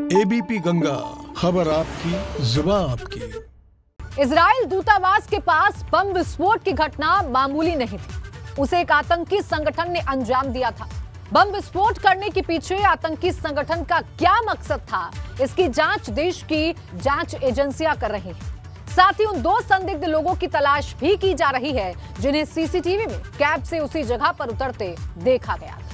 ABP Ganga, खबर आपकी, जुबान आपकी। इजराइल दूतावास के पास बम विस्फोट की घटना मामूली नहीं थी। उसे एक आतंकी संगठन ने अंजाम दिया था। बम विस्फोट करने के पीछे आतंकी संगठन का क्या मकसद था, इसकी जांच देश की जांच एजेंसियां कर रही हैं। साथ ही उन दो संदिग्ध लोगों की तलाश भी की जा रही है जिन्हें सीसीटीवी में कैब से उसी जगह पर उतरते देखा गया था।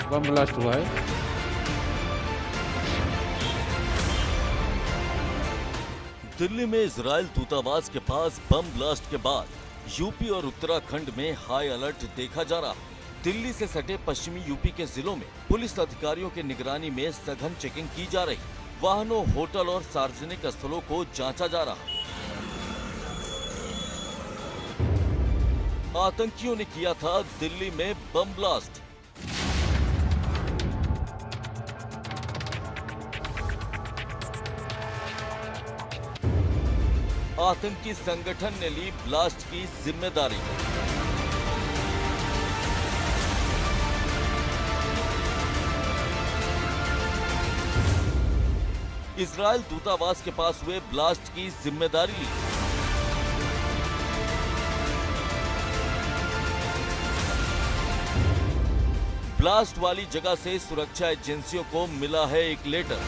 बम ब्लास्ट हुआ है। दिल्ली में इजराइल दूतावास के पास बम ब्लास्ट के बाद यूपी और उत्तराखंड में हाई अलर्ट देखा जा रहा है। दिल्ली से सटे पश्चिमी यूपी के जिलों में पुलिस अधिकारियों के निगरानी में सघन चेकिंग की जा रही। वाहनों, होटल और सार्वजनिक स्थलों को जांचा जा रहा। आतंकियों ने किया था दिल्ली में बम ब्लास्ट। आतंकी संगठन ने ली ब्लास्ट की जिम्मेदारी। इजराइल दूतावास के पास हुए ब्लास्ट की जिम्मेदारी ली। ब्लास्ट वाली जगह से सुरक्षा एजेंसियों को मिला है एक लेटर।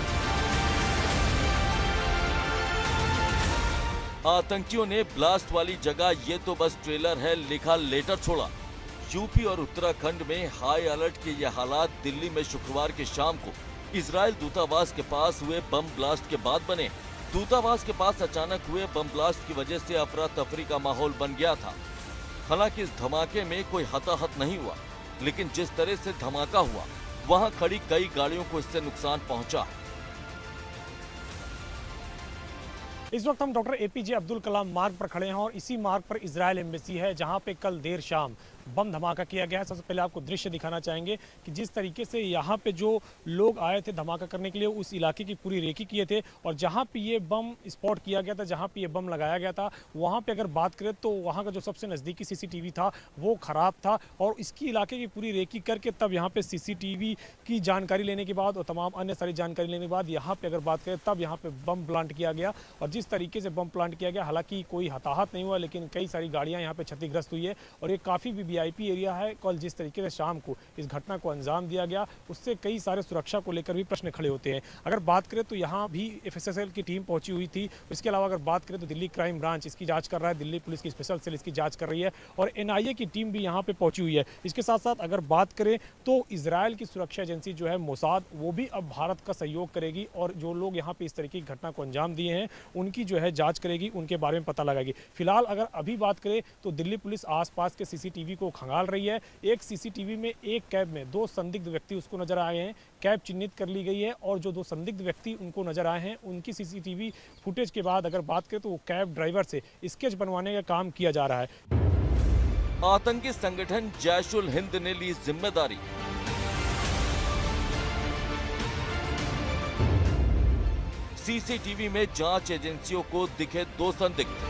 आतंकियों ने ब्लास्ट वाली जगह ये तो बस ट्रेलर है लिखा लेटर छोड़ा। यूपी और उत्तराखंड में हाई अलर्ट के ये हालात दिल्ली में शुक्रवार की शाम को इजराइल दूतावास के पास हुए बम ब्लास्ट के बाद बने। दूतावास के पास अचानक हुए बम ब्लास्ट की वजह से अफरा तफरी का माहौल बन गया था। हालांकि इस धमाके में कोई हताहत नहीं हुआ, लेकिन जिस तरह से धमाका हुआ वहां खड़ी कई गाड़ियों को इससे नुकसान पहुंचा। इस वक्त हम डॉक्टर एपीजे अब्दुल कलाम मार्ग पर खड़े हैं और इसी मार्ग पर इजराइल एम्बेसी है, जहां पे कल देर शाम बम धमाका किया गया है। सबसे पहले आपको दृश्य दिखाना चाहेंगे कि जिस तरीके से यहाँ पे जो लोग आए थे धमाका करने के लिए उस इलाके की पूरी रेकी किए थे और जहाँ पे ये बम स्पॉट किया गया था, जहाँ पे ये बम लगाया गया था, वहाँ पे अगर बात करें तो वहाँ का जो सबसे नज़दीकी सीसीटीवी था वो ख़राब था और इसकी इलाके की पूरी रेकी करके तब यहाँ पे सीसीटीवी की जानकारी लेने के बाद और तमाम अन्य सारी जानकारी लेने के बाद यहाँ पे अगर बात करें तब यहाँ पे बम प्लांट किया गया। और जिस तरीके से बम प्लांट किया गया, हालांकि कोई हताहत नहीं हुआ, लेकिन कई सारी गाड़ियाँ यहाँ पे क्षतिग्रस्त हुई है और ये काफ़ी वीआईपी एरिया है। कल जिस तरीके से शाम को इस घटना को अंजाम दिया गया उससे कई सारे सुरक्षा को लेकर भी प्रश्न खड़े होते हैं। अगर बात करें तो यहाँ भी एफएसएसएल की टीम पहुंची हुई थी। इसके अलावा अगर बात करें तो दिल्ली क्राइम ब्रांच इसकी जांच कर रहा है, दिल्ली पुलिस की स्पेशल सेल इसकी जांच कर रही है और एनआईए की टीम भी यहाँ पे पहुंची हुई है। इसके साथ साथ अगर बात करें तो इजराइल की सुरक्षा एजेंसी जो है मोसाद, वो भी अब भारत का सहयोग करेगी और जो लोग यहाँ पे इस तरीके की घटना को अंजाम दिए हैं उनकी जो है जाँच करेगी, उनके बारे में पता लगाएगी। फिलहाल अगर अभी बात करें तो दिल्ली पुलिस आसपास के सीसीटीवी को खंगाल रही है। एक सीसीटीवी में एक कैब में दो संदिग्ध व्यक्ति उसको नजर आए हैं। कैब चिन्हित कर ली गई है और जो दो संदिग्ध व्यक्ति उनको नजर आए हैं उनकी सीसीटीवी फुटेज के बाद अगर बात करें तो वो कैब ड्राइवर से स्केच बनवाने का काम किया जा रहा है। आतंकी संगठन जैश-उल हिंद ने ली जिम्मेदारी। सीसीटीवी में जांच एजेंसियों को दिखे दो संदिग्ध।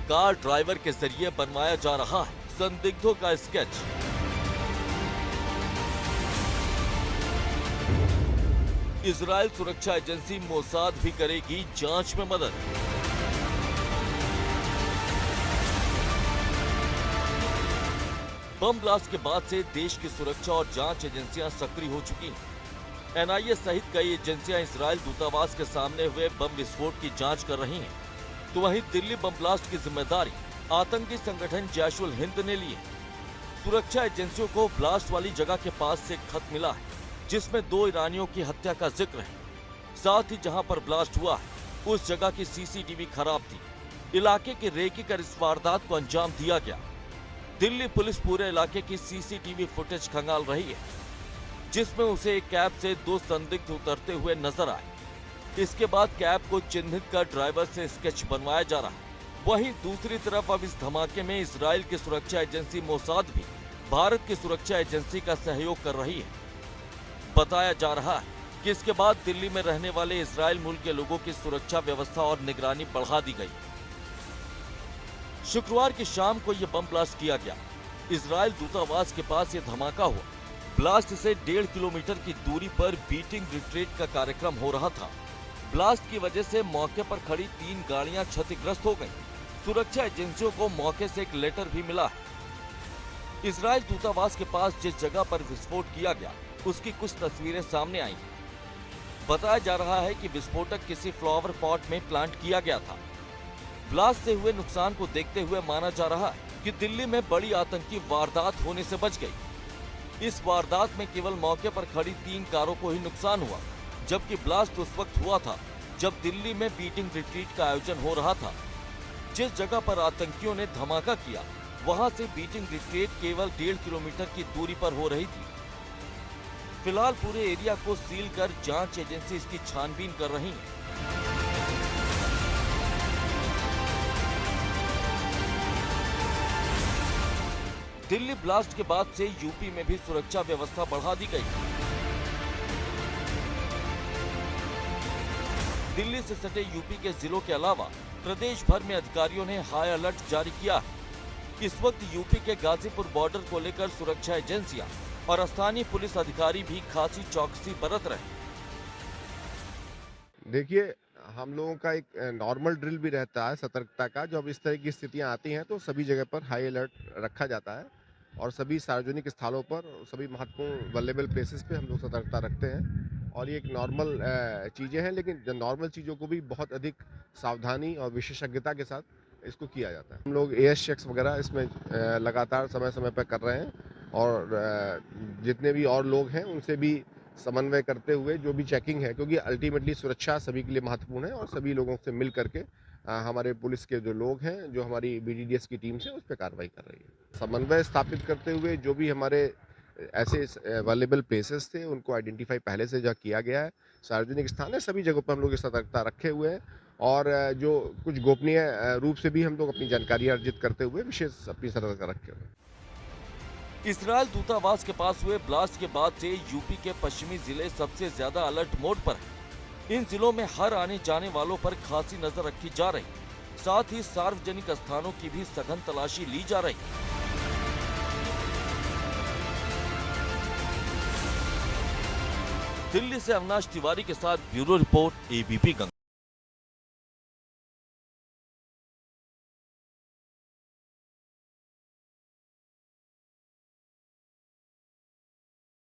कार ड्राइवर के जरिए बनवाया जा रहा है संदिग्धों का स्केच। इजराइल सुरक्षा एजेंसी मोसाद भी करेगी जांच में मदद। बम ब्लास्ट के बाद से देश की सुरक्षा और जांच एजेंसियां सक्रिय हो चुकी हैं। एनआईए सहित कई एजेंसियां इजराइल दूतावास के सामने हुए बम विस्फोट की जांच कर रही हैं। तो वहीं दिल्ली बम ब्लास्ट की जिम्मेदारी आतंकी संगठन जैश-उल हिंद ने ली है। सुरक्षा एजेंसियों को ब्लास्ट वाली जगह के पास से खत मिला है जिसमें दो ईरानियों की हत्या का जिक्र है। साथ ही जहां पर ब्लास्ट हुआ है उस जगह की सीसीटीवी खराब थी। इलाके की रेकी कर इस वारदात को अंजाम दिया गया। दिल्ली पुलिस पूरे इलाके की सीसीटीवी फुटेज खंगाल रही है जिसमें उसे एक कैब से दो संदिग्ध उतरते हुए नजर आए। इसके बाद कैब को चिन्हित कर ड्राइवर से स्केच बनवाया जा रहा है। वहीं दूसरी तरफ अब इस धमाके में इजराइल की सुरक्षा एजेंसी मोसाद भी भारत की सुरक्षा एजेंसी का सहयोग कर रही है। बताया जा रहा है कि इसके बाद दिल्ली में रहने वाले इजराइल मूल के लोगों की सुरक्षा व्यवस्था और निगरानी बढ़ा दी गई। शुक्रवार की शाम को यह बम ब्लास्ट किया गया। इजराइल दूतावास के पास ये धमाका हुआ। ब्लास्ट से 1.5 किलोमीटर की दूरी पर बीटिंग रिट्रीट का कार्यक्रम हो रहा था। ब्लास्ट की वजह से मौके पर खड़ी 3 गाड़ियां क्षतिग्रस्त हो गईं। सुरक्षा एजेंसियों को मौके से एक लेटर भी मिला है। इजराइल दूतावास के पास जिस जगह पर विस्फोट किया गया उसकी कुछ तस्वीरें सामने आई। बताया जा रहा है कि विस्फोटक किसी फ्लावर पॉट में प्लांट किया गया था। ब्लास्ट से हुए नुकसान को देखते हुए माना जा रहा है कि दिल्ली में बड़ी आतंकी वारदात होने से बच गई। इस वारदात में केवल मौके पर खड़ी 3 कारों को ही नुकसान हुआ, जबकि ब्लास्ट उस वक्त हुआ था जब दिल्ली में बीटिंग रिट्रीट का आयोजन हो रहा था। जिस जगह पर आतंकियों ने धमाका किया वहां से बीटिंग रिट्रीट केवल 1.5 किलोमीटर की दूरी पर हो रही थी। फिलहाल पूरे एरिया को सील कर जांच एजेंसी इसकी छानबीन कर रही है। दिल्ली ब्लास्ट के बाद से यूपी में भी सुरक्षा व्यवस्था बढ़ा दी गई। दिल्ली से सटे यूपी के जिलों के अलावा प्रदेश भर में अधिकारियों ने हाई अलर्ट जारी किया है। इस वक्त यूपी के गाजीपुर बॉर्डर को लेकर सुरक्षा एजेंसियां और स्थानीय पुलिस अधिकारी भी खासी चौकसी बरत रहे। देखिए, हम लोगों का एक नॉर्मल ड्रिल भी रहता है सतर्कता का। जब इस तरह की स्थितियां आती हैं तो सभी जगह पर हाई अलर्ट रखा जाता है और सभी सार्वजनिक स्थलों पर, सभी महत्वपूर्ण वल्नेरेबल प्लेसेस पे हम लोग सतर्कता रखते हैं। और ये एक नॉर्मल चीज़ें हैं, लेकिन नॉर्मल चीज़ों को भी बहुत अधिक सावधानी और विशेषज्ञता के साथ इसको किया जाता है। हम लोग एएस चेक्स वगैरह इसमें लगातार समय समय पर कर रहे हैं और जितने भी और लोग हैं उनसे भी समन्वय करते हुए जो भी चेकिंग है, क्योंकि अल्टीमेटली सुरक्षा सभी के लिए महत्वपूर्ण है और सभी लोगों से मिल करके हमारे पुलिस के जो लोग हैं, जो हमारी बीडीडीएस की टीम से उस पर कार्रवाई कर रही है। समन्वय स्थापित करते हुए जो भी हमारे ऐसे वल्नेरेबल प्लेसेस थे उनको आइडेंटिफाई पहले से जो किया गया है। सार्वजनिक स्थान है, सभी जगहों पर हम लोग सतर्कता रखे हुए हैं और जो कुछ गोपनीय रूप से भी हम लोग अपनी जानकारी अर्जित करते हुए विशेष अपनी सतर्कता रखे हुए हैं। इजराइल दूतावास के पास हुए ब्लास्ट के बाद से यूपी के पश्चिमी जिले सबसे ज्यादा अलर्ट मोड पर हैं। इन जिलों में हर आने जाने वालों पर खासी नजर रखी जा रही, साथ ही सार्वजनिक स्थानों की भी सघन तलाशी ली जा रही। दिल्ली से अविनाश तिवारी के साथ ब्यूरो रिपोर्ट, एबीपी गंगा।